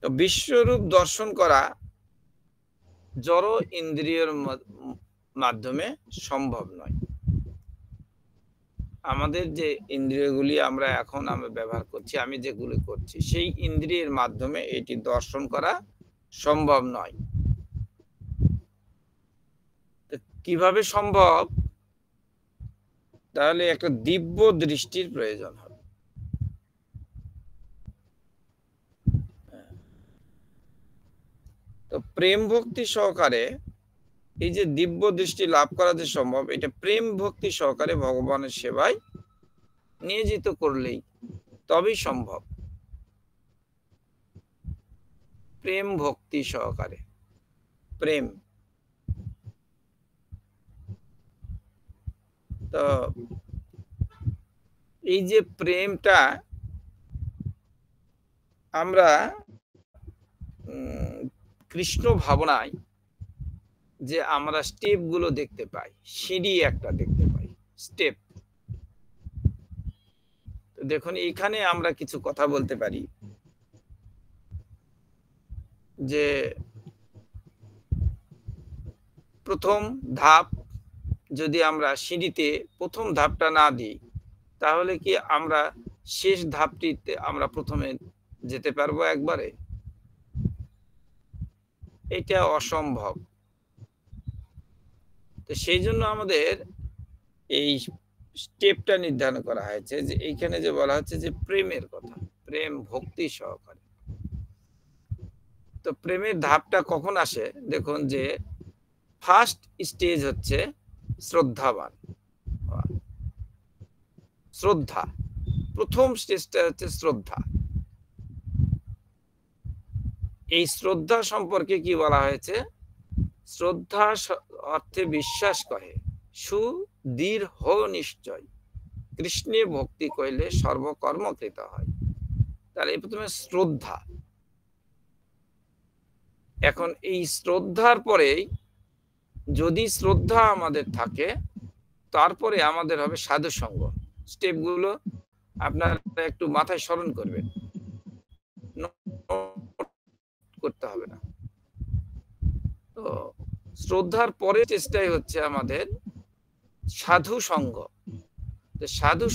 তো বিশ্বরূপ দর্শন করা জড় ইন্দ্রিয়ের মাধ্যমে সম্ভব নয়। আমাদের যে ইন্দ্রিয়গুলি আমরা ব্যবহার করছি, আমি যেগুলি করছি, সেই ইন্দ্রিয়ের মাধ্যমে এটি দর্শন করা সম্ভব নয়। কিভাবে সম্ভব? তাহলে একটা দিব্য দৃষ্টির প্রয়োজন হবে। তো প্রেম ভক্তি সহকারে এই যে দিব্য দৃষ্টি লাভ করা যে সম্ভব, এটা প্রেম ভক্তি সহকারে ভগবানের সেবায় নিয়োজিত করলেই তবেই সম্ভব। প্রেম ভক্তি সহকারে, প্রেম। তো এই যে প্রেমটা আমরা কৃষ্ণ ভাবনায় যে আমরা স্টেপ গুলো দেখতে পাই, সিঁড়ি একটা দেখতে পাই, স্টেপ। তো দেখুন, এখানে আমরা কিছু কথা বলতে পারি যে প্রথম ধাপ যদি আমরা সিঁড়িতে প্রথম ধাপটা না দিই, তাহলে কি আমরা শেষ ধাপটিতে আমরা প্রথমে যেতে পারবো একবারে? এটা অসম্ভব। তো সেই জন্য আমাদের এই স্টেপটা নির্ধারণ করা হয়েছে, যে এইখানে যে বলা হচ্ছে যে প্রেমের কথা, প্রেম ভক্তি সহকারে। তো প্রেমের ধাপটা কখন আসে? দেখুন, যে ফার্স্ট স্টেজ হচ্ছে শ্রদ্ধাবান, শ্রদ্ধা। প্রথম স্টেজটা হচ্ছে শ্রদ্ধা। এই শ্রদ্ধা সম্পর্কে কি বলা হয়েছে? শ্রদ্ধা অর্থে বিশ্বাস করে, সুদৃঢ় নিশ্চয়, কৃষ্ণে ভক্তি কইলে সর্বকর্মকৃত হয়। তাহলে প্রথমে শ্রদ্ধা। এখন এই শ্রদ্ধার পরেই, যদি শ্রদ্ধা আমাদের থাকে, তারপরে আমাদের হবে সাধু সঙ্গ। স্টেপগুলো আপনারা একটু মাথায় স্মরণ করবেন, করতে হবে না। তো শ্রদ্ধার পরের চেষ্টাই হচ্ছে আমাদের সাধু সঙ্গ। সাধু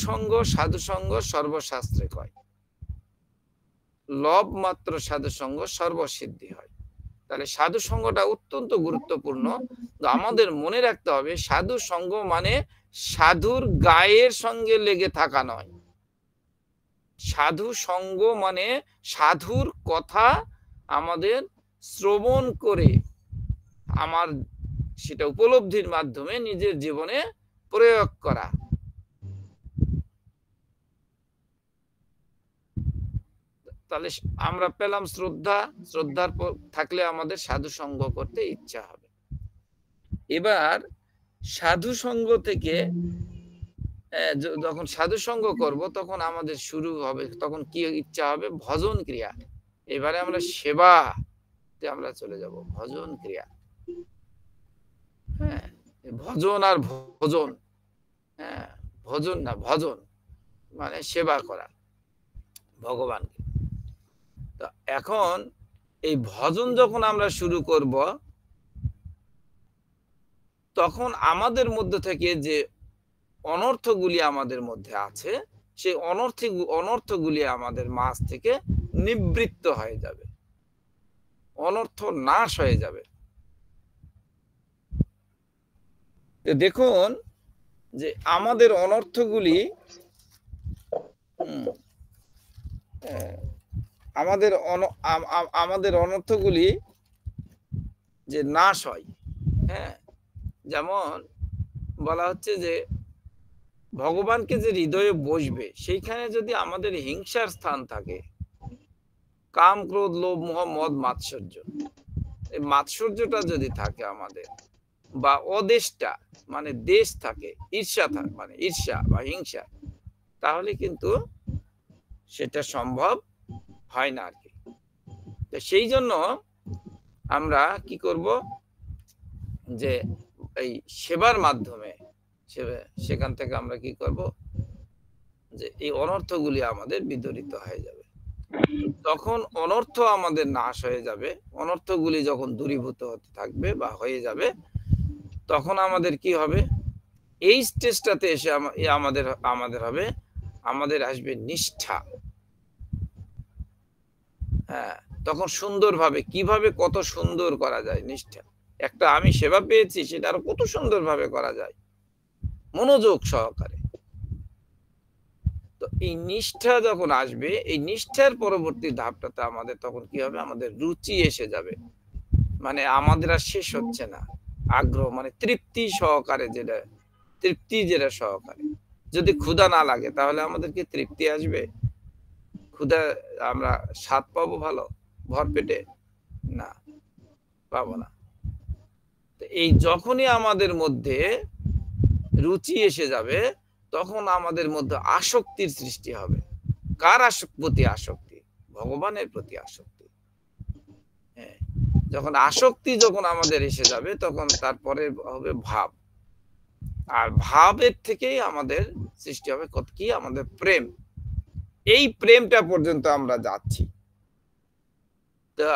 সঙ্গ সর্বশাস্ত্রে কয়, লব মাত্র সাধু সঙ্গ সর্বসিদ্ধি হয়। তাহলে সাধু সঙ্গটা অত্যন্ত গুরুত্বপূর্ণ। আমাদের মনে রাখতে হবে, সাধু সঙ্গ মানে সাধুর গায়ের সঙ্গে লেগে থাকা নয়। সাধু সঙ্গ মানে সাধুর কথা আমাদের শ্রবণ করে আমার সেটা উপলব্ধির মাধ্যমে নিজের জীবনে প্রয়োগ করা। তাহলে আমরা পেলাম শ্রদ্ধা, শ্রদ্ধার থাকলে আমাদের সাধু সঙ্গ করতে ইচ্ছা হবে। এবার সাধু সঙ্গ থেকে যখন সাধু সঙ্গ করব, তখন আমাদের শুরু হবে, তখন কি ইচ্ছা হবে? ভজন ক্রিয়া। এবারে আমরা সেবাতে আমরা চলে যাব, ভজন ক্রিয়া। হ্যাঁ, ভজন আর ভোজন, হ্যাঁ, ভজন না, ভজন মানে সেবা করা ভগবানকে। তো এখন এই ভজন যখন আমরা শুরু করব, তখন আমাদের মধ্যে থেকে যে অনর্থগুলি আমাদের মধ্যে আছে, সেই অনর্থগুলি আমাদের মাঝ থেকে নিবৃত্ত হয়ে যাবে, অনর্থ নাশ হয়ে যাবে। দেখুন, যে আমাদের অনর্থগুলি আমাদের অনর্থগুলি যে নাশ হয়, হ্যাঁ, যেমন বলা হচ্ছে যে ভগবানকে যে হৃদয়ে বসবে, সেইখানে যদি আমাদের হিংসার স্থান থাকে, কাম ক্রোধ লোভ মোহ মদ মাৎসর্য, এই মাৎসর্যটা যদি থাকে আমাদের, বা অদেশটা মানে দেশ থাকে, ঈর্ষা থাকে মানে ঈর্ষা বা হিংসা, তাহলে কিন্তু সেটা সম্ভব হয় না আর কি। তো সেই জন্য আমরা কি করব, যে এই সেবার মাধ্যমে সেখান থেকে আমরা কি করব, যে এই অনর্থগুলি আমাদের বিদরিত হয়ে যাবে। তখন অনর্থ আমাদের নাশ হয়ে যাবে। অনর্থগুলি যখন দূরীভূত হতে থাকবে বা হয়ে যাবে, তখন আমাদের কি হবে? এই স্টেজটাতে এসে আমাদের আমাদের হবে, আমাদের আসবে নিষ্ঠা। হ্যাঁ, তখন সুন্দরভাবে কিভাবে কত সুন্দর করা যায় নিষ্ঠা। একটা আমি সেবা পেয়েছি সেটা আরো কত সুন্দরভাবে করা যায়। মনোযোগ সহকারে। তো এই নিষ্ঠা যখন আসবে, এই নিষ্ঠার পরবর্তী ধাপটাতে আমাদের তখন কি হবে? আমাদের রুচি এসে যাবে। মানে আমাদের আর শেষ হচ্ছে না। আগ্রহ মানে তৃপ্তি সহকারে যেটা সহকারে। যদি ক্ষুধা না লাগে তাহলে আমাদের কি তৃপ্তি আসবে? ক্ষুধা আমরা স্বাদ পাবো ভালো ভরপেটে? না, পাবো না। তো এই যখনই আমাদের মধ্যে রুচি এসে যাবে, তখন আমাদের মধ্যে আসক্তির সৃষ্টি হবে। কার প্রতি আসক্তি? ভগবানের প্রতি আসক্তি। হ্যাঁ, যখন আসক্তি আমাদের এসে যাবে, তখন তারপরে হবে ভাব। আর ভাবের থেকেই আমাদের সৃষ্টি হবে কি? আমাদের প্রেম। এই প্রেমটা পর্যন্ত আমরা যাচ্ছি। তা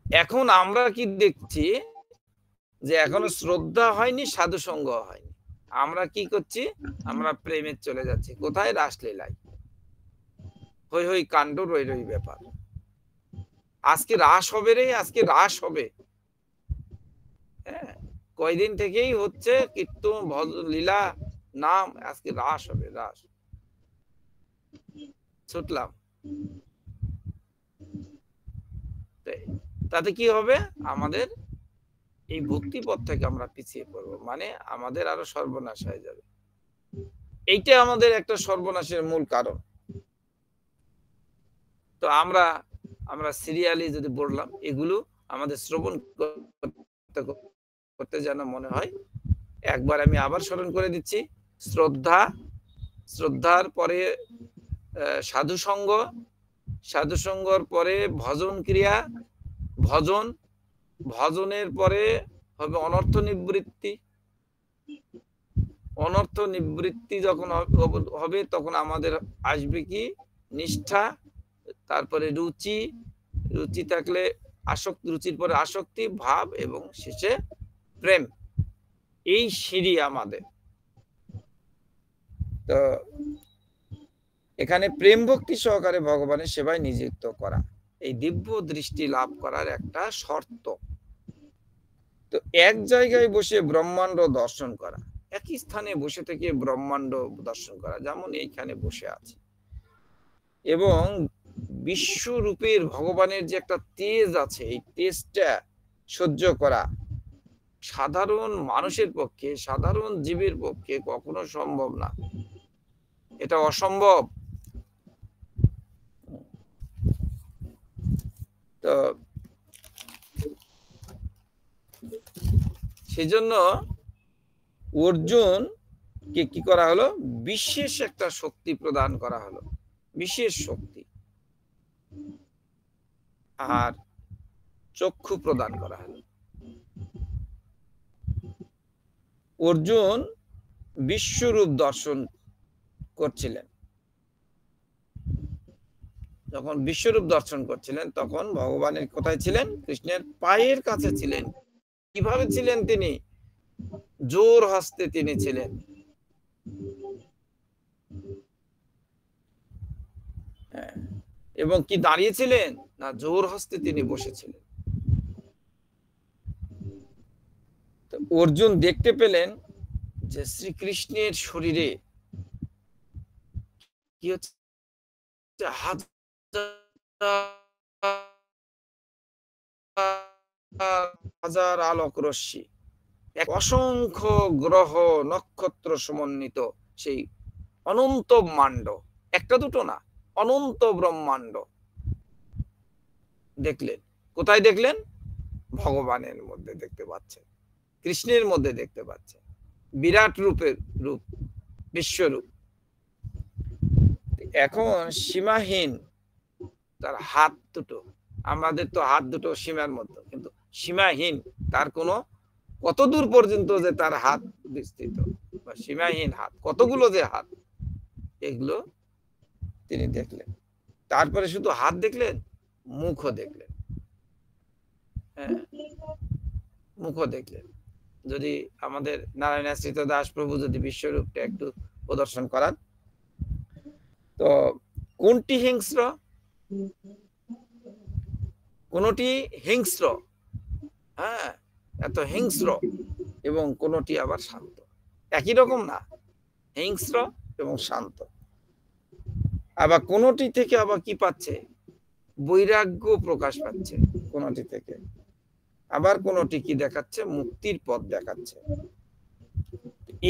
এখন আমরা কি দেখছি? যে এখনো শ্রদ্ধা হয়নি, সাধুসঙ্গ হয়নি। আমরা কি করছি? আমরা প্রেমে চলে যাচ্ছি। কোথায়? রাসলীলায়। হৈ হৈ কাণ্ড, রই রই ব্যাপার। আজকে রাস হবে রে, আজকে রাস হবে। হ্যাঁ, কয়দিন থেকেই হচ্ছে কীর্তন, ভজন, লীলা, নাম। আজকে রাস হবে, রাস। ছুটলাম। তাতে কি হবে? আমাদের এই ভক্তিপথ থেকে আমরা পিছিয়ে পড়বো। মানে আমাদের আরো সর্বনাশ হয়ে যাবে। এইটা আমাদের একটা সর্বনাশের মূল কারণ। তো আমরা সিরিয়ালি যদি বললাম, এগুলো আমাদের শ্রবণ করতে করতে যেন মনে হয়। একবার আমি আবার স্মরণ করে দিচ্ছি। শ্রদ্ধা, শ্রদ্ধার পরে সাধুসঙ্গ, সাধুসঙ্গর পরে ভজন ক্রিয়া, ভজন, ভজনের পরে হবে অনর্থ নিবৃত্তি। অনর্থ নিবৃত্তি যখন হবে, তখন আমাদের আসবে কি? নিষ্ঠা, তারপরে রুচি, রুচি থাকলে আসক্তি, রুচির পরে আসক্তি, ভাব এবং শেষে প্রেম। এই সিঁড়ি আমাদের। তো এখানে প্রেম ভক্তি সহকারে ভগবানের সেবায় নিযুক্ত করা, এই দিব্য দৃষ্টি লাভ করার একটা শর্ত। তো এক জায়গায় বসে ব্রহ্মাণ্ড দর্শন করা, একই স্থানে বসে থেকে ব্রহ্মাণ্ড দর্শন করা, যেমন এইখানে বসে আছে, এবং বিশ্বরূপের ভগবানের যে একটা তেজ আছে, এই তেজটা সহ্য করা সাধারণ মানুষের পক্ষে, সাধারণ জীবের পক্ষে কখনো সম্ভব না। এটা অসম্ভব। তো সেজন্য অর্জুন কে কি করা হলো? বিশেষ একটা শক্তি প্রদান করা হলো, বিশেষ শক্তি। আর চক্ষু প্রদান করা হলো। অর্জুন বিশ্বরূপ দর্শন করছিলেন। যখন বিশ্বরূপ দর্শন করছিলেন, তখন ভগবানের কোথায় ছিলেন? কৃষ্ণের পায়ের কাছে ছিলেন। কিভাবে ছিলেন তিনি? জোর হস্তে তিনি ছিলেন। এবং কি দাঁড়িয়েছিলেন? না, জোর হস্তে তিনি বসেছিলেন। অর্জুন দেখতে পেলেন যে শ্রীকৃষ্ণের শরীরে কি হচ্ছে? হাজার আলোক রশ্মি, এক অসংখ্য গ্রহ নক্ষত্র সমন্বিত সেই অনন্ত ব্রহ্মাণ্ড, একটা দুটো না, অনন্ত ব্রহ্মাণ্ড দেখলেন। কোথায় দেখলেন? ভগবানের মধ্যে দেখতে পাচ্ছেন, কৃষ্ণের মধ্যে দেখতে পাচ্ছেন, বিরাট রূপের রূপ, বিশ্বরূপ। এখন সীমাহীন তার হাত দুটো, আমাদের তো হাত দুটো সীমার মতো, কিন্তু সীমাহীন। তার কোনো কত দূর পর্যন্ত যে তার হাত বিস্তৃত, বা সীমাহীন হাত, কতগুলো যে হাত, এগুলো তিনি দেখলেন। তারপরে শুধু হাত দেখলেন, মুখও দেখলেন। হ্যাঁ, মুখও দেখলেন। যদি আমাদের নারায়ণ আশ্রিত দাস প্রভু যদি বিশ্বরূপটা একটু প্রদর্শন করান, তো কোনটি হিংস্র? কোনটি হিংস্র, হ্যাঁ, এত হিংস্র, এবং কোনটি আবার শান্ত। একই রকম না, হিংস্র এবং শান্ত। আবার কোনটি থেকে আবার কি পাচ্ছে? বৈরাগ্য প্রকাশ পাচ্ছে কোনটি থেকে। আবার কোনটি কি দেখাচ্ছে? মুক্তির পথ দেখাচ্ছে।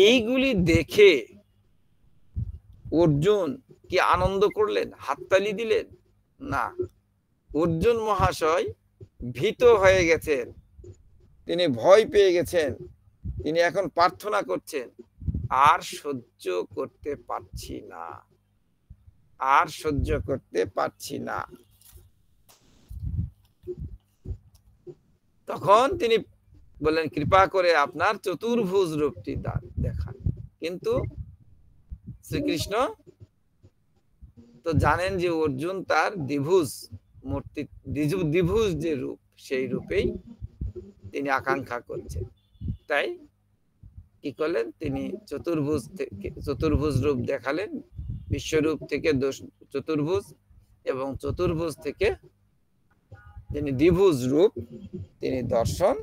এইগুলি দেখে অর্জুন কি আনন্দ করলেন, হাততালি দিলেন? না, অর্জুন মহাশয় ভীত হয়ে গেছেন, তিনি ভয় পেয়ে গেছেন, তিনি এখন প্রার্থনা করছেন, আর সহ্য করতে পারছি না, আর সহ্য করতে পারছি না। তখন তিনি বললেন, কৃপা করে আপনার চতুর্ভুজ রূপটি দেখান। কিন্তু শ্রীকৃষ্ণ তো জানেন যে অর্জুন তার দ্বিভুজ মূর্তি, দ্বিভুজ যে রূপ, সেই রূপেই তিনি আকাঙ্ক্ষা করছেন। তাই কি করলেন? তিনি চতুর্ভুজ রূপ দেখালেন, বিশ্বরূপ থেকে চতুর্ভুজ, এবং চতুর্ভুজ থেকে তিনি দ্বিভুজ রূপ তিনি দর্শন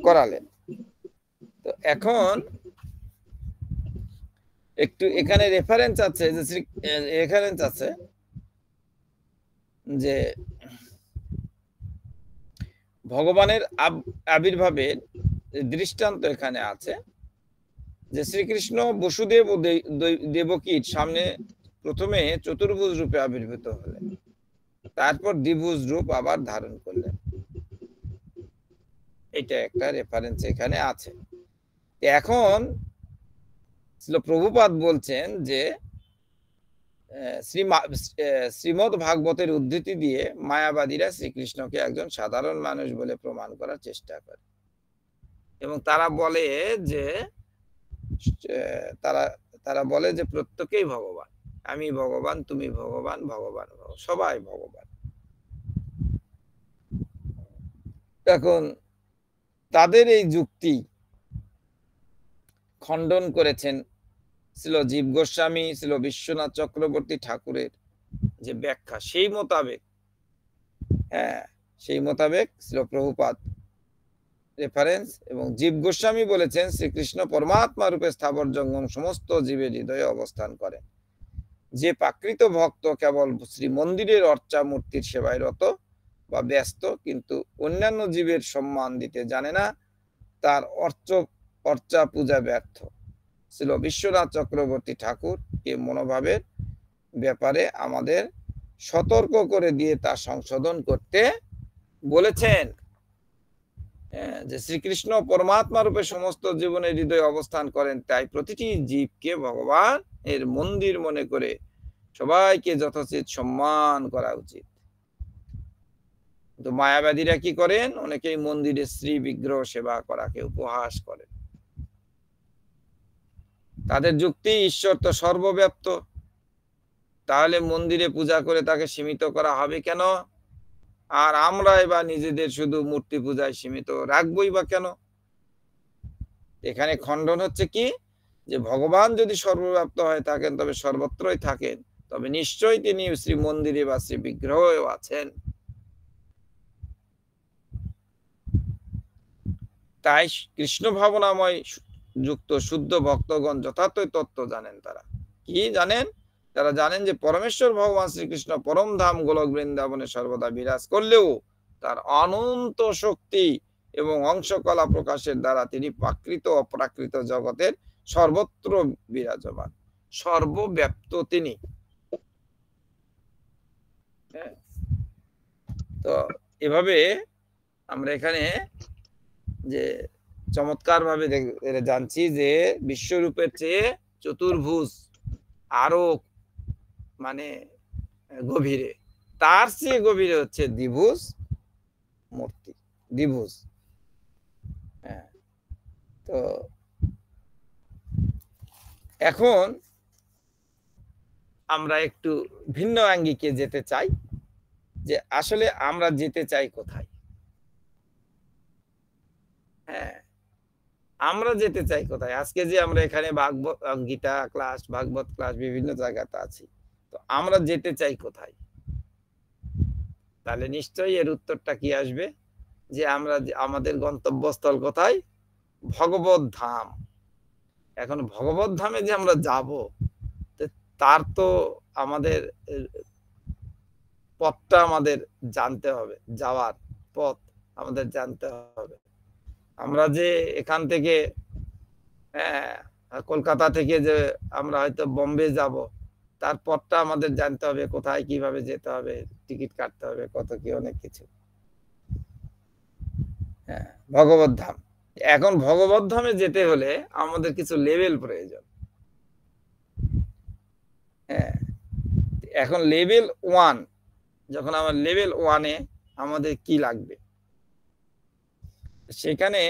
করালেন। তো এখন একটু এখানে রেফারেন্স আছে, যে রেফারেন্স আছে যে ভগবানের আবির্ভাবের দৃষ্টান্ত এখানে আছে, যে শ্রীকৃষ্ণ বসুদেব ও দেবকীর সামনে প্রথমে চতুর্ভুজ রূপে আবির্ভূত হলেন, তারপর দ্বিভুজ রূপ আবার ধারণ করলেন। এটা একটা রেফারেন্স এখানে আছে। এখন প্রভুপাদ বলছেন যে শ্রীমদ্ ভাগবতের উদ্ধৃতি দিয়ে মায়াবাদীরা শ্রীকৃষ্ণকে একজন সাধারণ মানুষ বলে প্রমাণ করার চেষ্টা করে, এবং তারা বলে যে তারা বলে যে প্রত্যেকেই ভগবান, আমি ভগবান, তুমি ভগবান, ভগবান সবাই ভগবান। এখন তাদের এই যুক্তি খণ্ডন করেছেন ছিল জীব গোস্বামী, ছিল বিশ্বনাথ চক্রবর্তী ঠাকুরের যে ব্যাখ্যা, সেই মোতাবেক, হ্যাঁ, সেই মোতাবেক ছিল প্রভুপাদ রেফারেন্স। এবং জীব গোস্বামী বলেছেন শ্রীকৃষ্ণ পরমাত্মা রূপে স্থাবর জঙ্গম সমস্ত জীবের হৃদয়ে অবস্থান করেন। যে প্রাকৃত ভক্ত কেবল শ্রী মন্দিরের অর্চা মূর্তির সেবায় রত বা ব্যস্ত, কিন্তু অন্যান্য জীবের সম্মান দিতে জানে না, তার অর্চা পূজা ব্যর্থ। ছিল বিশ্বনাথ চক্রবর্তী ঠাকুর এই মনোভাবের ব্যাপারে আমাদের সতর্ক করে দিয়ে তা সংশোধন করতে বলেছেন। যে শ্রীকৃষ্ণ পরমাত্মা রূপে সমস্ত জীবনের হৃদয়ে অবস্থান করেন, তাই প্রতিটি জীবকে ভগবান এর মন্দির মনে করে সবাইকে যথোচিত সম্মান করা উচিত। তো মায়াবাদীরা কি করেন? অনেকেই মন্দিরে শ্রী বিগ্রহ সেবা করাকে উপহাস করেন। তাদের যুক্তি, ঈশ্বর তো সর্বব্যাপ্ত, তাহলে মন্দিরে পূজা করে তাকে সীমিত করা হবে কেন? আর আমরা এবার নিজেদের শুধু মূর্তি পূজায় সীমিত রাখবই বা কেন? এখানে খণ্ডন হচ্ছে কি, যে ভগবান যদি সর্বব্যাপ্ত হয়ে থাকেন, তবে সর্বত্রই থাকেন, তবে নিশ্চয়ই তিনি শ্রী মন্দিরে বা শ্রী বিগ্রহেও আছেন। তাই কৃষ্ণ ভাবনাময় যুক্ত শুদ্ধ ভক্তগণ যথার্থ তত্ত্ব জানেন। তারা কি জানেন? তারা জানেন যে পরমেশ্বর ভগবান শ্রীকৃষ্ণ পরম ধাম গোলক বৃন্দাবনে সর্বদা বিরাজ করলেও তার অনন্ত শক্তি এবং অংশকলা প্রকাশের দ্বারা তিনি প্রাকৃত অপ্রাকৃত জগতের সর্বত্র বিরাজমান, সর্বব্যাপ্ত তিনি। তো এভাবে আমরা এখানে যে চমৎকার ভাবে জানছি যে বিশ্বরূপের চেয়ে চতুর্ভুজ আরো মানে গভীরে, তার চেয়ে গভীরে হচ্ছে দ্বিভুজ মূর্তি, দ্বিভুজ। হ্যাঁ, তো এখন আমরা একটু ভিন্ন আঙ্গিকে যেতে চাই যে আসলে আমরা যেতে চাই কোথায়। হ্যাঁ, আমরা যেতে চাই কোথায়? আজকে যে আমরা এখানে গীতা ক্লাস, ভাগবত ক্লাস বিভিন্ন জায়গাতে আছি। তো আমরা যেতে চাই কোথায়? তাহলে নিশ্চয়ই এর উত্তরটা কি আসবে? যে আমরা যে আমাদের গন্তব্যস্থল কোথায়? ভগবত ধাম। এখন ভগবত ধামে যে আমরা যাবো, তো তার তো আমাদের পথটা আমাদের জানতে হবে। যাওয়ার পথ আমাদের জানতে হবে। আমরা যে এখান থেকে হ্যাঁ, কলকাতা থেকে যে আমরা হয়তো বোম্বে যাব, তার পথটা আমাদের জানতে হবে কোথায় কিভাবে যেতে হবে, টিকিট কাটতে হবে, কত কি অনেক কিছু। হ্যাঁ, ভগবত ধাম। এখন ভগবত ধামে যেতে হলে আমাদের কিছু লেভেল প্রয়োজন। হ্যাঁ, এখন লেভেল 1 যখন আমার লেভেল 1 এ আমাদের কি লাগবে? সেখানে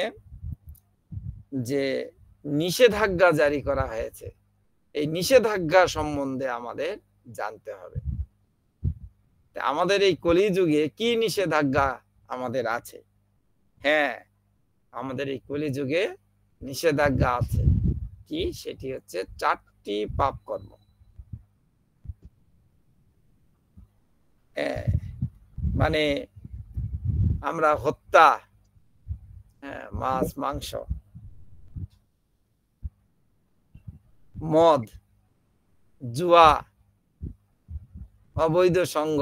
যে নিষেধাজ্ঞা জারি করা হয়েছে, এই নিষেধাজ্ঞা সম্বন্ধে আমাদের জানতে হবে। আমাদের এই কলিযুগে কি নিষেধাজ্ঞা আমাদের আছে? হ্যাঁ, আমাদের এই কলিযুগে নিষেধাজ্ঞা আছে। কি? সেটি হচ্ছে 4টি পাপ কর্ম। হ্যাঁ, মানে আমরা হত্যা, হ্যাঁ, মাছ, মাংস, মদ, জুয়া, অবৈধ সঙ্গ,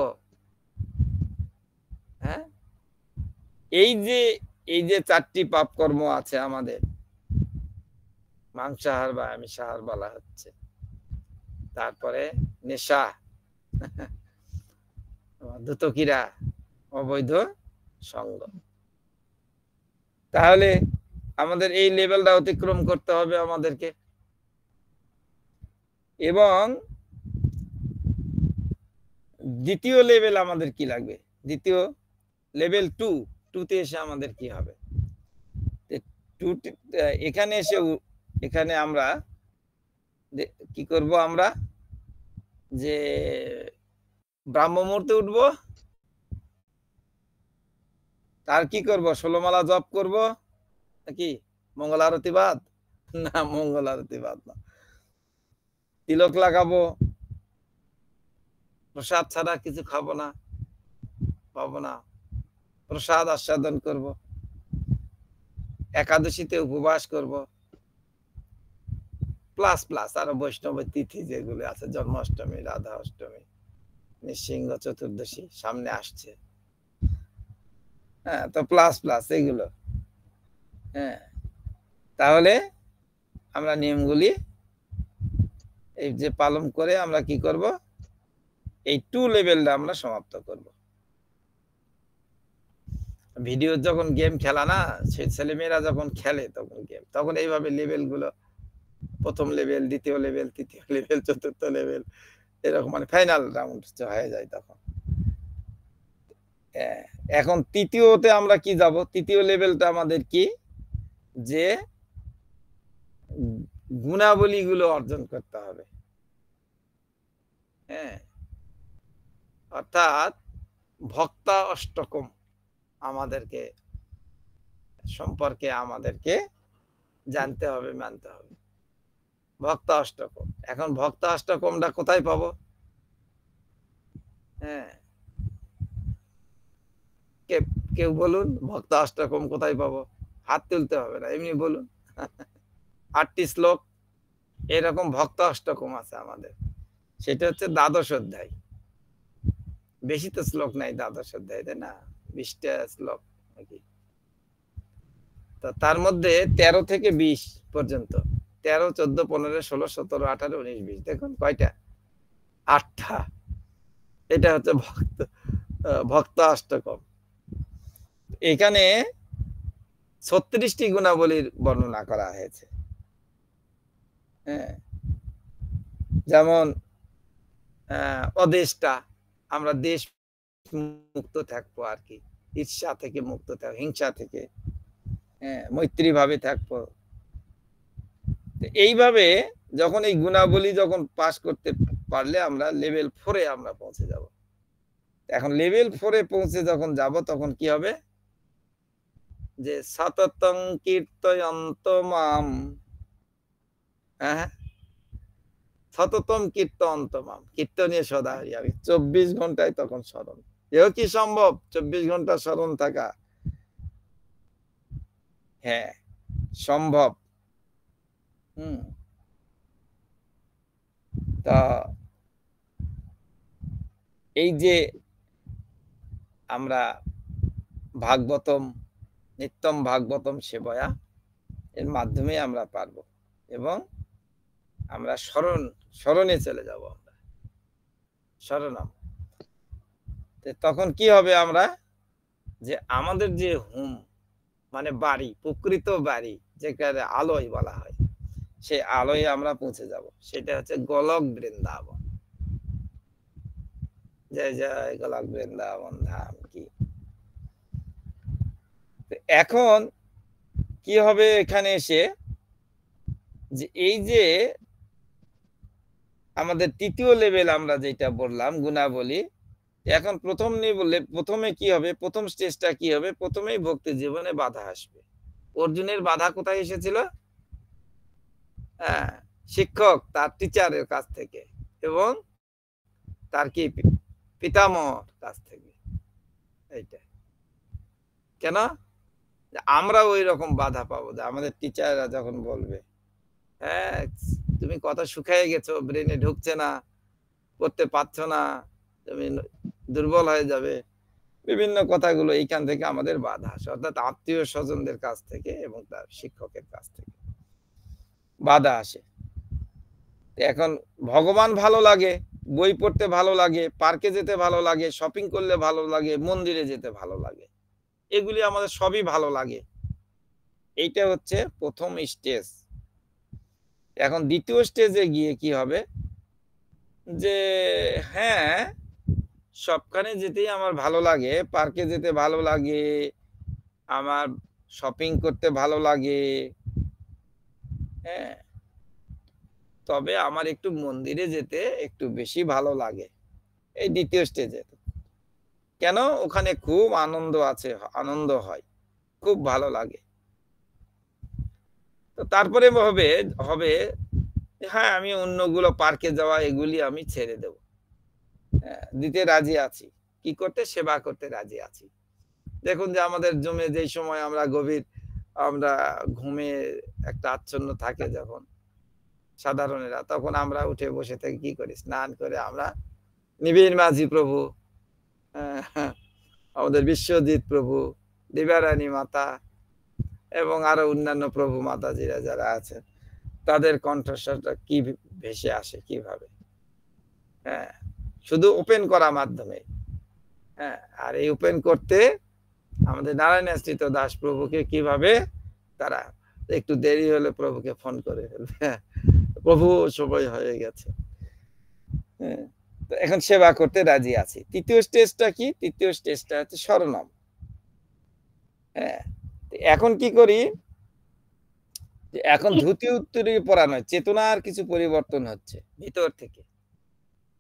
হ্যাঁ, এই যে 4টি পাপ কর্ম আছে আমাদের, মাংসাহার বা আমিষাহার বলা হচ্ছে। তারপরে নেশা, ধুতকিরা, অবৈধ সঙ্গ। তাহলে আমাদের এই লেভেলটা অতিক্রম করতে হবে আমাদেরকে। এবং দ্বিতীয় লেভেল আমাদের কি লাগবে? দ্বিতীয় লেভেল 2 তে এসে আমাদের কি হবে? এখানে এসে এখানে আমরা কি করব? আমরা যে ব্রাহ্ম মুহূর্তে উঠব, তার কি করব? 16 মালা জপ করব নাকি মঙ্গল আরতি বাদ? না, মঙ্গল আরতি বাদ না। তিলক লাগাবো, প্রসাদ ছাড়া কিছু খাবো না, পাবো না, প্রসাদ আস্বাদন করব, একাদশীতে উপবাস করব, প্লাস প্লাস আরো বৈষ্ণব তিথি যেগুলো আছে, জন্মাষ্টমী, রাধা অষ্টমী, নৃসিংহ চতুর্দশী সামনে আসছে। হ্যাঁ, তো প্লাস প্লাস এগুলো। হ্যাঁ, তাহলে আমরা নিয়মগুলি এই যে পালন করে আমরা কি করব? এই 2 লেভেলটা আমরা সমাপ্ত করব। ভিডিও যখন গেম খেলা না, সে ছেলেমেয়েরা যখন খেলে তখন গেম, তখন এইভাবে লেভেল গুলো প্রথম লেভেল, দ্বিতীয় লেভেল, তৃতীয় লেভেল, চতুর্থ লেভেল, এরকম মানে ফাইনাল রাউন্ড হয়ে যায় তখন। এখন তৃতীয়তে আমরা কি যাব? তৃতীয় লেভেলটা আমাদের কি? যে গুণাবলীগুলো অর্জন করতে হবে। হ্যাঁ, অর্থাৎ ভক্তা অষ্টকম আমাদেরকে সম্পর্কে আমাদেরকে জানতে হবে, মানতে হবে। ভক্তা অষ্টকম। এখন ভক্তা অষ্টকমটা কোথায় পাবো? হ্যাঁ, কেউ বলুন ভক্তা অষ্টকম কোথায় পাবো? হাত তুলতে হবে না, এমনি বলুন। 8টি শ্লোক এরকম ভক্তা অষ্টকম আছে আমাদের। সেটা হচ্ছে দ্বাদশ অধ্যায়। বেশি তো শ্লোক নাই দ্বাদশ অধ্যায়, তাই না? 20টা শ্লোক নাকি? তো তার মধ্যে 13 থেকে 20 পর্যন্ত, 13, 14, 15, 16, 17, 18, 19, 20, দেখুন কয়টা? 8টা। এটা হচ্ছে ভক্ত অষ্টকম। এখানে 36টি গুণাবলীর বর্ণনা করা হয়েছে। হ্যাঁ, যেমন অদেষ্টা, আমরা দেশ মুক্ত থাকবো আর কি, ঈর্ষা থেকে মুক্ত থাকবো, হিংসা থেকে, হ্যাঁ, মৈত্রী ভাবে থাকবো। এইভাবে যখন এই গুণাবলী যখন পাশ করতে পারলে আমরা লেভেল 4 এ আমরা পৌঁছে যাব। এখন লেভেল 4 এ পৌঁছে যখন যাব তখন কি হবে? যে সততং কীর্তয়ন্ত মাম, হ্যাঁ, সততম কীর্তয়ন্ত মাম, কীর্তনীয় সদা হরি আমি 24 ঘন্টায় তখন স্মরণ। এও কি সম্ভব 24 ঘন্টা স্মরণ থাকা? হ্যাঁ, সম্ভব। তা এই যে আমরা ভাগবতম, নিত্যম ভাগবতম সেবয়া, এর মাধ্যমে আমরা পারবো এবং আমরা স্মরণে চলে যাব। আমরা শরণম, তখন কি হবে? আমরা যে আমাদের যে হোম মানে বাড়ি, প্রকৃত বাড়ি, যেখানে আলোয় বলা হয়, সেই আলোয় আমরা পৌঁছে যাব। সেটা হচ্ছে গোলক বৃন্দাবন। জয় জয় গোলক বৃন্দাবন ধাম কি। এখন কি হবে এখানে এসে? যে এই যে আমাদের তৃতীয় লেভেল আমরা যেটা বললাম গুণাবলী, এখন প্রথমে কি হবে? প্রথম স্টেজটা কি হবে? প্রথমেই ভক্তি জীবনে বাধা আসবে। অর্জুনের বাধা কোথায় এসেছিল? হ্যাঁ, শিক্ষক তার টিচারের কাছ থেকে এবং তার কি পিতামহর কাছ থেকে। এইটা কেন? আমরা ওই রকম বাধা পাবো, যে আমাদের টিচাররা যখন বলবে, হ্যাঁ তুমি কথা শুকিয়ে গেছো, ব্রেনে ঢুকছে না, করতে পারছো না, তুমি দুর্বল হয়ে যাবে, বিভিন্ন কথাগুলো এইখান থেকে আমাদের বাধা আসে, অর্থাৎ আত্মীয় স্বজনদের কাছ থেকে এবং তার শিক্ষকের কাছ থেকে বাধা আসে। এখন ভগবান ভালো লাগে, বই পড়তে ভালো লাগে, পার্কে যেতে ভালো লাগে, শপিং করলে ভালো লাগে, মন্দিরে যেতে ভালো লাগে, এগুলি আমাদের সবই ভালো লাগে। এইটা হচ্ছে প্রথম স্টেজ। এখন দ্বিতীয় স্টেজে গিয়ে কি হবে? যে হ্যাঁ, সবখানে যেতেই আমার ভালো লাগে, পার্কে যেতে ভালো লাগে, আমার শপিং করতে ভালো লাগে, হ্যাঁ, তবে আমার একটু মন্দিরে যেতে একটু বেশি ভালো লাগে। এই দ্বিতীয় স্টেজে। কেন? ওখানে খুব আনন্দ আছে, আনন্দ হয়, খুব ভালো লাগে। তো তারপরে হবে হবে হ্যাঁ, আমি অন্যগুলো পার্কে যাওয়া এগুলি আমি ছেড়ে দেব, দিতে রাজি আছি। কি করতে? সেবা করতে রাজি আছি। দেখুন যে আমাদের জমে যেই সময় আমরা গভীর আমরা ঘুমে একটা আচ্ছন্ন থাকে যখন সাধারণেরা, তখন আমরা উঠে বসে থেকে কি করি? স্নান করে আমরা নিবিড় মাঝি প্রভু, আমাদের বিশ্বজিৎ প্রভু, দিবারানী মাতা এবং আরো অন্যান্য প্রভু মাতাজিরা যারা আছেন, তাদের কণ্ঠস্বরটা কি ভেসে আসে কিভাবে, হ্যাঁ, শুধু ওপেন করা মাধ্যমে। হ্যাঁ, আর এই ওপেন করতে আমাদের নারায়ণাশ্রিত দাস প্রভুকে কিভাবে তারা একটু দেরি হলে প্রভুকে ফোন করে ফেলবে, প্রভু সময় হয়ে গেছে। হ্যাঁ, তো এখন সেবা করতে রাজি আছি। তৃতীয় স্টেজটা কি? তৃতীয় স্টেজটা হচ্ছে শরণম। হ্যাঁ, এখন কি করি? এখন ধুতি উত্তরী পরা নয়, চেতনার কিছু পরিবর্তন হচ্ছে ভিতর থেকে।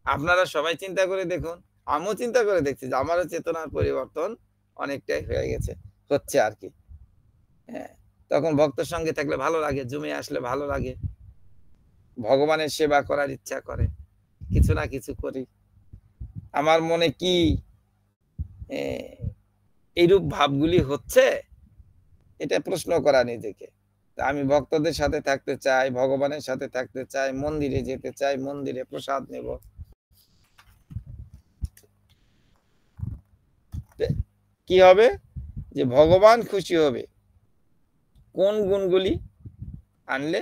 আপনারা সবাই চিন্তা করে দেখুন, আমিও চিন্তা করে দেখছি যে আমারও চেতনার পরিবর্তন অনেকটাই হয়ে গেছে, হচ্ছে আর কি। হ্যাঁ, তখন ভক্তের সঙ্গে থাকলে ভালো লাগে, জমে আসলে ভালো লাগে, ভগবানের সেবা করার ইচ্ছা করে, কিছু না কিছু করি। আমার মনে কি এইরূপ ভাবগুলি হচ্ছে? এটা প্রশ্ন করা নিজেকে। আমি ভক্তদের সাথে থাকতে চাই, ভগবানের সাথে থাকতে চাই, মন্দিরে যেতে চাই, মন্দিরে প্রসাদ নেব। কি হবে? যে ভগবান খুশি হবে কোন গুণগুলি আনলে?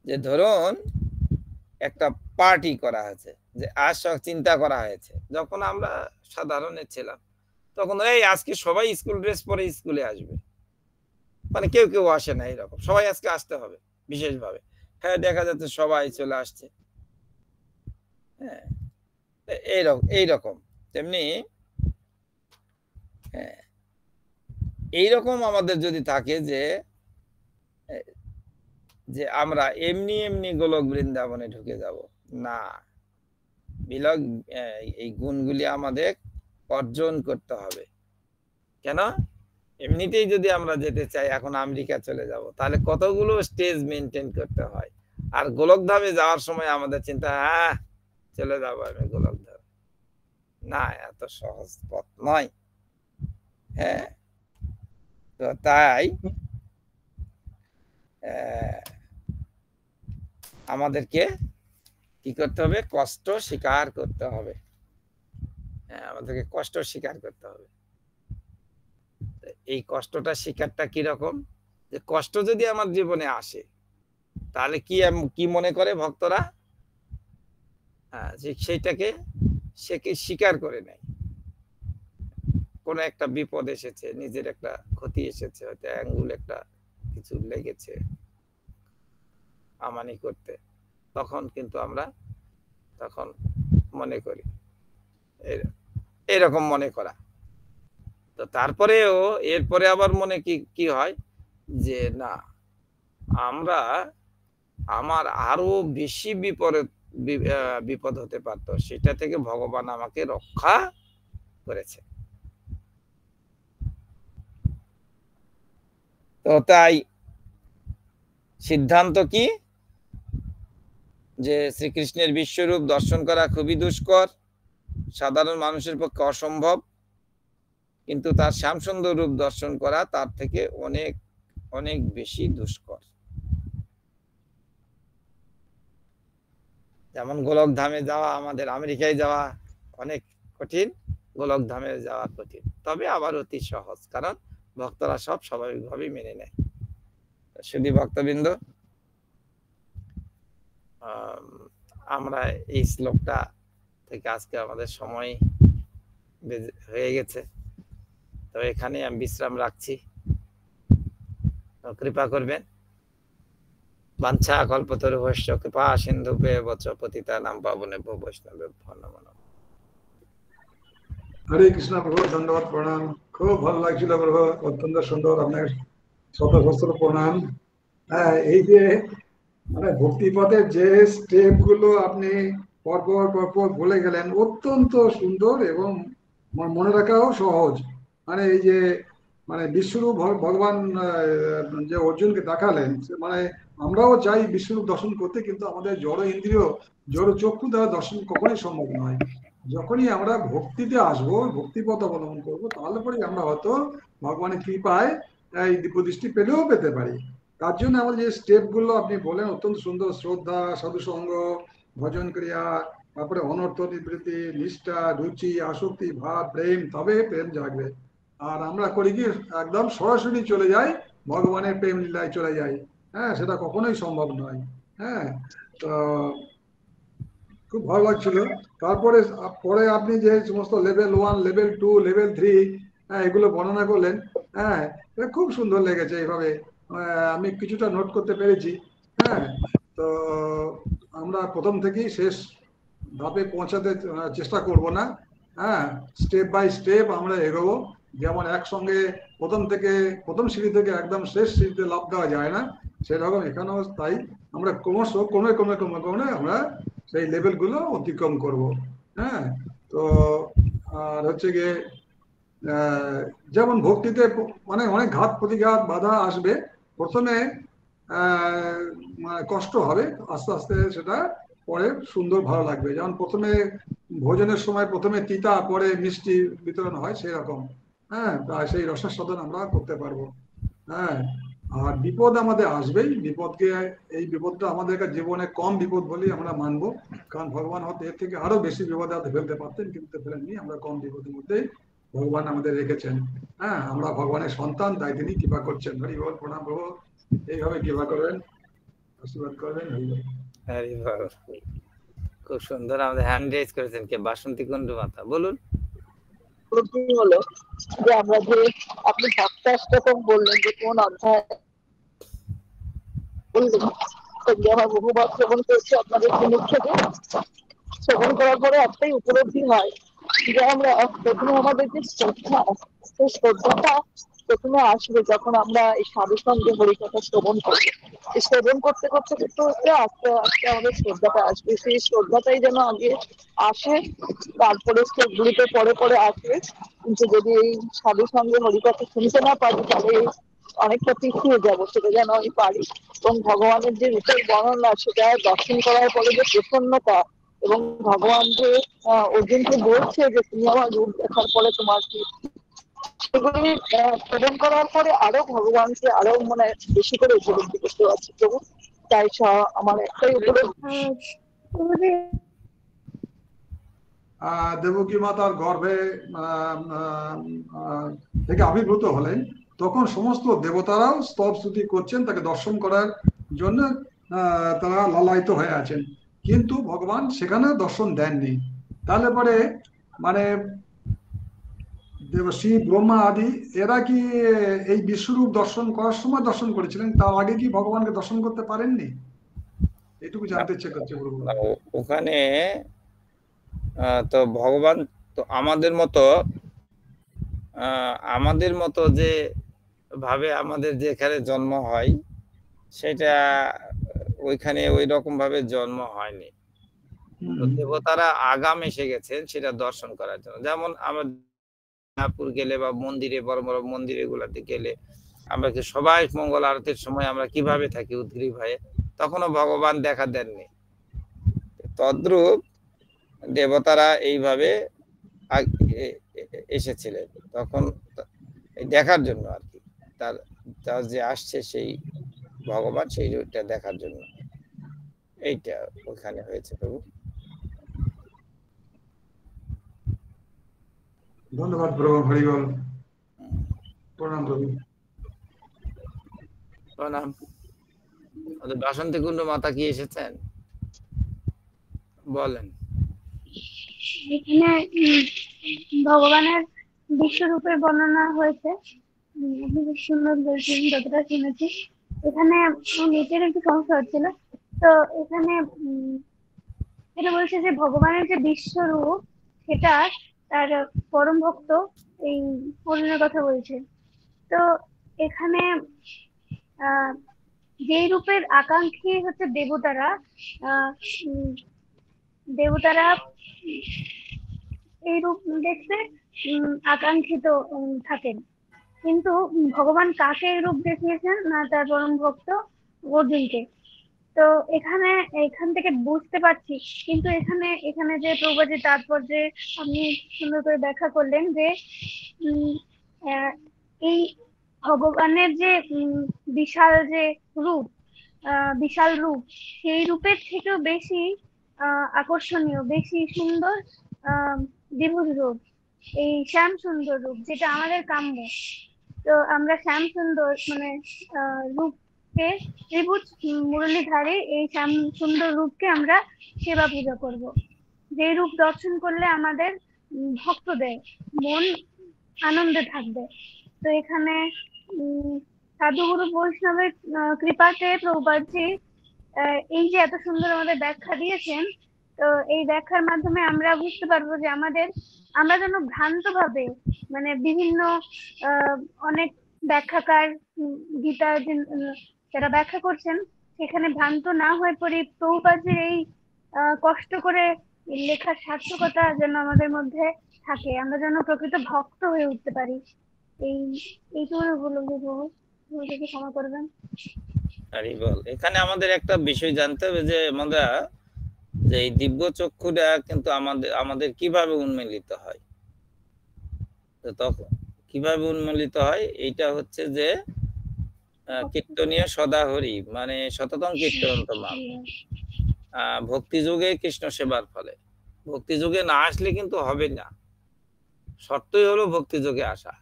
যে ধরুন একটা পার্টি করা হয়েছে, যে আজ চিন্তা করা হয়েছে, যখন আমরা সাধারণে ছিলাম তখন এই আজকে সবাই স্কুল ড্রেস পরে স্কুলে আসবে, মানে কেউ কেউ আসে না, এরকম সবাই আজকে আসতে হবে বিশেষভাবে। হ্যাঁ, দেখা যাচ্ছে সবাই চলে আসছে। হ্যাঁ, এইরকম তেমনি এইরকম আমাদের যদি থাকে যে যে আমরা এমনি এমনি গোলক বৃন্দাবনে ঢুকে যাব না, বিলক এই গুণগুলি আমাদের অর্জন করতে হবে। কেন? এমনিতেই যদি আমরা যেতে চাই, এখন আমেরিকা চলে যাব, তাহলে কতগুলো স্টেজ মেনটেন করতে হয়। আর গোলকধামে যাওয়ার সময় আমাদের চিন্তা, হ্যাঁ চলে যাবো আমি গোলকধাম, না এত সহজ পথ নয়। হ্যাঁ, তো তাই আমাদেরকে কি করতে হবে? কষ্ট স্বীকার করতে হবে। হ্যাঁ, আমাদেরকে কষ্ট স্বীকার করতে হবে। এই কষ্টটা স্বীকারটা কিরকম? যে কষ্ট যদি আমার জীবনে আসে, তাহলে কি মনে করে ভক্তরা? হ্যাঁ, যে সেইটাকে সে কি স্বীকার করে নেয়। কোনো একটা বিপদ এসেছে, নিজের একটা ক্ষতি এসেছে, হয়তো আঙ্গুল একটা কিছু লেগেছে আমানি করতে, তখন কিন্তু আমরা তখন মনে করি এরকম মনে করা। তো তারপরেও এরপরে আবার মনে কি হয় যে না, আমার আরো বেশি বিপদ হতে পারতো, সেটা থেকে ভগবান আমাকে রক্ষা করেছে। তো তাই সিদ্ধান্ত কি? যে শ্রীকৃষ্ণের বিশ্বরূপ দর্শন করা খুবই দুষ্কর, সাধারণ মানুষের পক্ষে অসম্ভব, কিন্তু তার শ্যামসুন্দর রূপ দর্শন করা তার থেকে অনেক অনেক বেশি দুষ্কর। যেমন গোলক ধামে যাওয়া, আমাদের আমেরিকায় যাওয়া অনেক কঠিন, গোলক ধামে যাওয়া কঠিন, তবে আবার অতি সহজ, কারণ ভক্তরা সব স্বাভাবিকভাবেই মেনে নেয়। শুধু ভক্তবৃন্দ, আমরা এই শ্লোকটা থেকে আজকে আমাদের সময় হয়ে গেছে, তো এখানে আমি বিশ্রাম রাখছি। কৃপা করবেন। বাঞ্ছা কল্পতরুভ্যশ্চ কৃপা সিন্ধুভ্যেব চ পতিতানাং পাবনেভ্যো বৈষ্ণবেভ্যো নমো নমঃ। হরে কৃষ্ণ প্রভু, ধন্যবাদ, প্রণাম। খুব ভালো লাগছিল প্রভু, অত্যন্ত সুন্দর। আপনার শত সহস্র প্রণাম। হ্যাঁ, এই যে মানে ভক্তিপথের যে স্টেপ গুলো আপনি পরপর বলে গেলেন, অত্যন্ত সুন্দর এবং মনে রাখাও সহজ। মানে এই যে মানে বিশ্বরূপ ভগবান যে অর্জুনকে দেখালেন, মানে আমরাও চাই বিশ্বরূপ দর্শন করতে, কিন্তু আমাদের জড় ইন্দ্রিয়, জড় চক্ষু দ্বারা দর্শন কখনোই সম্ভব নয়। যখনই আমরা ভক্তিতে আসবো, ভক্তিপথ অবলম্বন করবো, তাহলে পরে আমরা হয়তো ভগবানের কৃপায় এই দিব্যদৃষ্টি পেলেও পেতে পারি। তার জন্য আমাদের যে স্টেপ গুলো আপনি বলেন অত্যন্ত সুন্দর। শ্রদ্ধা, সাধুসঙ্গ, ভজন ক্রিয়া, তারপরে অনর্থ নিবৃত্তি, নিষ্ঠা, রুচি, আসক্তি, ভাব, প্রেম, তবে প্রেম জাগবে। আর আমরা করি কি, একদম সরাসরি চলে যাই ভগবানের প্রেম লীলায় চলে যাই। হ্যাঁ, সেটা কখনোই সম্ভব নয়। হ্যাঁ, তো খুব ভালো লাগছিল। তারপরে পরে আপনি যে সমস্ত লেভেল 1, লেভেল 2, লেভেল 3 এগুলো বর্ণনা করলেন, হ্যাঁ, এটা খুব সুন্দর লেগেছে। এইভাবে আমি কিছুটা নোট করতে পেরেছি। হ্যাঁ, তো আমরা প্রথম থেকেই শেষ ধাপে পৌঁছাতে চেষ্টা করব না। হ্যাঁ, স্টেপ বাই স্টেপ আমরা এগোবো। যেমন একসঙ্গে প্রথম সিঁড়ি থেকে একদম শেষ সিঁড়িতে লাফ দেওয়া যায় না, সেরকম এখানেও তাই। আমরা ক্রমশ কমে কমে কমে কমে আমরা সেই লেভেলগুলো অতিক্রম করব। হ্যাঁ, তো আর হচ্ছে গিয়ে যেমন ভক্তিতে মানে অনেক ঘাত প্রতিঘাত বাধা আসবে। প্রথমে কষ্ট হবে, আস্তে আস্তে সেটা পরে সুন্দর ভালো লাগবে। যেমন প্রথমে ভোজনের সময় প্রথমে তিতা, পরে মিষ্টি বিতরণ হয়, সেই রকম। হ্যাঁ, সেই রসাস্বাদন আমরা করতে পারবো। হ্যাঁ, আর বিপদ আমাদের আসবেই। এই বিপদটা আমাদের জীবনে কম বিপদ বলেই আমরা মানবো, কারণ ভগবান হয়তো এর থেকে আরো বেশি বিপদে ফেলতে পারতেন, কিন্তু ফেলেননি। আমরা কম বিপদের মধ্যেই ভগবান আমাদের রেখেছেন। হ্যাঁ, আমরা ভগবানের সন্তান, তাই তিনি কৃপা করছেন। হরি বল, প্রণাম প্রভু। এইভাবে কৃপা করবেন, আশীর্বাদ করবেন। হরি বল। হরি বল। খুব সুন্দর। আমাদের হ্যান্ড রেজ করেছেন কে? বাসন্তী কুণ্ডু মাতা, বলুন। হলো যে আমরা যে আপনি সপ্তাষ্টকম বললেন যে কোন অধ্যায় বললেন, সেগুলি আমার বহুবার শ্রবণ করছি আপনাদের মুখ থেকে। শ্রবণ করার পরে একটাই উপলব্ধি হয় যে আমরা প্রথমে আমাদের যে শ্রদ্ধা, সেই শ্রদ্ধাটা প্রথমে আসবে যখন আমরা এই সাধু সঙ্গে হরিকথা শ্রবণ করবো। এই শ্রবণ করতে করতে করতে করতে আস্তে আস্তে আমাদের শ্রদ্ধাটা আসবে, সেই শ্রদ্ধাটাই যেন আগে আসে, তারপরে স্টেপগুলিতে পরে পরে আসবে। কিন্তু যদি এই সাধু সঙ্গে হরিকথা শুনতে না পারি তাহলে অনেকটা পিছিয়ে যাবো, সেটা যেন আমি পারি। এবং ভগবানের যে রূপের বর্ণনা সেটা দর্শন করার পরে যে প্রসন্নতা, এবং ভগবান যে অর্জুনকে বলছে যে তুমি আমার রূপ দেখার পরে তোমার কি, সেগুলি শ্রবণ করার পরে আরো ভগবানকে আরো মানে বেশি করে উপলব্ধি করতে পারছি প্রভু। তাই আমার একটাই উপলব্ধি, দেবকী মাতার গর্ভে থেকে আবির্ভূত হলেন, তখন সমস্ত দেবতারাও স্তব স্তুতি করছেন, তাকে দর্শন করার জন্য তারা লালায়িত হয়ে আছেন, কিন্তু ভগবান সেখানে দর্শন দেননি। তাহলে পরে মানে দেবশ্রী ব্রহ্মা আদি এরা কি এই বিশ্বরূপ দর্শন করার সময় দর্শন করেছিলেন, তার আগে কি ভগবানকে দর্শন করতে পারেননি? এটুকু জানতে ইচ্ছে করছে প্রভু। ওখানে তো ভগবান তো আমাদের মতো যে ভাবে আমাদের যেখানে জন্ম হয় সেটা ওইখানে ওই রকম ভাবে জন্ম হয়নি। তো দেবতারা আগাম এসে গেছেন সেটা দর্শন করার জন্য। যেমন আমরা মায়াপুর গেলে বা মন্দিরে, বড় বড় মন্দিরে গুলাতে গেলে আমরা কি সবাই মঙ্গল আরতির সময় আমরা কিভাবে থাকি উদ্গ্রীব হয়ে, তখনও ভগবান দেখা দেননি। তদ্রূপ দেবতারা এইভাবে এসেছিলেন তখন দেখার জন্য আর কি, তার যে আসছে সেই ভগবান সেই রূপটা দেখার জন্য, এইটা ওখানে হয়েছে প্রভু। ধন্যবাদ প্রভু, হরিবল, প্রণাম প্রভু। প্রণাম। বাসন্তী কুণ্ড মাতা কি এসেছেন? বলেন। এখানে ভগবানের বিশ্বরূপের বর্ণনা হয়েছে, খুব সুন্দর বলছেন যতটা শুনেছি। এখানে নেটের একটু সমস্যা হচ্ছিল, তো এখানে এটা বলছে যে ভগবানের যে বিশ্বরূপ সেটা তার পরম ভক্ত এই অর্জুনের কথা বলছে। তো এখানে যেই রূপের আকাঙ্ক্ষী হচ্ছে দেবতারা, দেবতারা এই রূপ দেখতে আকাঙ্ক্ষিত থাকেন, কিন্তু ভগবান কাকে এই রূপ দেখিয়েছেন না তার পরম ভক্ত অর্জুনকে। তো এখান থেকে বুঝতে পারছি, কিন্তু এখানে যে প্রভুজি তাৎপর্যে আপনি সুন্দর করে ব্যাখ্যা করলেন যে এই ভগবানের যে বিশাল যে রূপ, বিশাল রূপ, সেই রূপের থেকেও বেশি আকর্ষণীয়, বেশি সুন্দর দ্বিভুজ রূপ, এই শ্যাম সুন্দর রূপ, যেটা আমাদের কাম্য। তো আমরা শ্যাম সুন্দর মানে রূপকে, ত্রিভুজ মুরলীধারী এই শ্যাম সুন্দর রূপকে আমরা সেবা পূজা করব, যে রূপ দর্শন করলে আমাদের ভক্তদের মন আনন্দে থাকবে। তো এখানে সাধুগুরু বৈষ্ণবের কৃপাতে প্রভুপাদজি এই যে এত সুন্দর আমাদের ব্যাখ্যা দিয়েছেন, তো এই ব্যাখ্যার মাধ্যমে আমরা বুঝতে পারবো যে আমরা যেন ভ্রান্ত ভাবে মানে বিভিন্ন অনেক ব্যাখ্যাকার গীতা যারা ব্যাখ্যা করছেন সেখানে ভ্রান্ত না হয়ে পড়ি, প্রভুপাদজির এই কষ্ট করে লেখার সার্থকতা যেন আমাদের মধ্যে থাকে, আমরা যেন প্রকৃত ভক্ত হয়ে উঠতে পারি। এইটুকু বলবো প্রভু, ক্ষমা করবেন। এখানে আমাদের একটা বিষয় জানতে হবে যে আমরা যে এই দিব্য চক্ষুটা কিন্তু আমাদের কিভাবে উন্মিলিত হয়। তো তখন কিভাবে উন্মিলিত হয়, এইটা হচ্ছে যে কীর্তনীয় সদাহরি মানে সততম কীর্তনতমাম, ভক্তি যুগে কৃষ্ণ সেবার ফলে। ভক্তি যুগে না আসলে কিন্তু হবে না, শর্তই হলো ভক্তি যুগে আসা।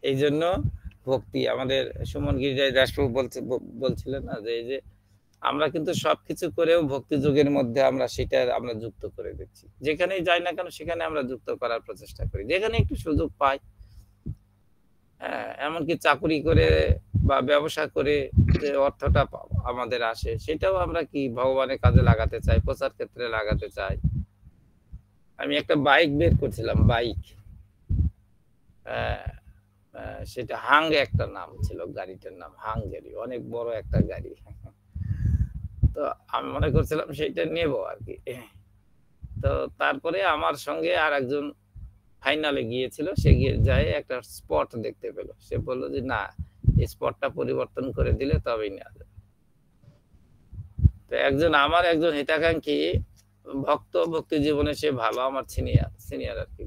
এই জন্য ভক্তি আমাদের সুমন গিরিজাই দাসবাবু বলছিলেন না যে এই যে আমরা কিন্তু সবকিছু করেও ভক্তি যুগের মধ্যে আমরা সেটা আমরা যুক্ত করে দিচ্ছি, যেখানেই যাই না কেন সেখানে আমরা যুক্ত করার প্রচেষ্টা করি, যেখানে একটু সুযোগ পাই। এমনকি চাকরি করে বা ব্যবসা করে যে অর্থটা আমাদের আসে সেটাও আমরা কি ভগবানের কাজে লাগাতে চাই, প্রচার ক্ষেত্রে লাগাতে চাই। আমি একটা বাইক বের করছিলাম, বাইক সেটা হাং একটা নাম ছিল, গাড়িটার নাম হাঙ্গেরি, অনেক বড় একটা গাড়ি। তো আমি মনে করছিলাম সেইটা নেব আর কি। তো তারপরে আমার সঙ্গে আর একজন ফাইনালে গিয়েছিল, সে গিয়ে যায় একটা স্পট দেখতে পেল, সে বললো যে না, এই স্পটটা পরিবর্তন করে দিলে তবেই নেওয়া যাবে। তো আমার একজন হিতাকাঙ্ক্ষী ভক্তি জীবনে সে ভালো, আমার সিনিয়র আর কি,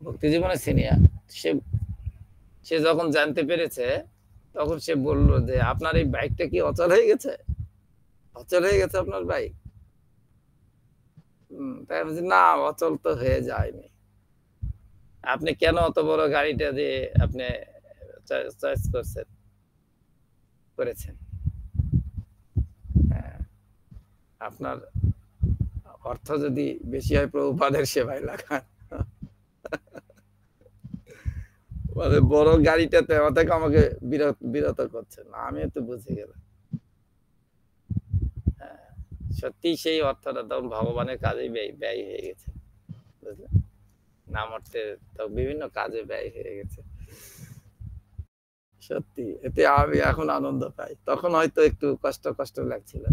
ভক্তি জীবনে সিনিয়র। সে যখন জানতে পেরেছে তখন সে বলল যে আপনার এই বাইকটা কি অচল হয়ে গেছে? অচল হয়ে গেছে আপনার বাইক? তাই বলছি না, অচল তো হয়ে যায়নি। আপনি কেন অত বড় গাড়িটা দিয়ে আপনি চয়েস করেছেন? আপনার অর্থ যদি বেশি হয় প্রভুপাদের সেবায় লাগান। মানে বড় গাড়িটাতে আমাকে বিরত করছে না, আমি তো বুঝে গেলাম। সত্যি সেই অর্থটা তখন ভগবানের কাজে ব্যয় হয়ে গেছে, বুঝলেন? নাম অর্থে তো বিভিন্ন কাজে ব্যয় হয়ে গেছে। সত্যি এতে আমি এখন আনন্দ পাই, তখন হয়তো একটু কষ্ট লাগছিল,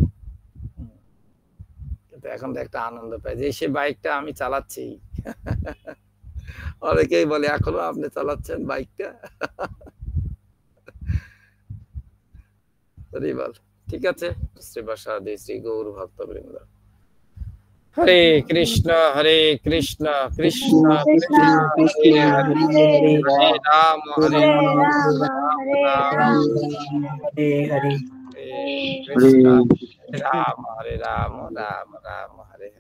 কিন্তু এখন তো একটা আনন্দ পাই যে সে বাইকটা আমি চালাচ্ছি। অনেকেই বলে এখনো আপনি চালাচ্ছেন বাইকটা। ঠিক আছে, শ্রী শ্রী গৌর ভক্তবৃন্দ, হরে কৃষ্ণ কৃষ্ণ কৃষ্ণ কৃষ্ণ কৃষ্ণ হরে কৃষ্ণ হরে, হরে হরে রাম হরে রাম হরে রাম কৃষ্ণ রাম হরে রাম, রাম রাম হরে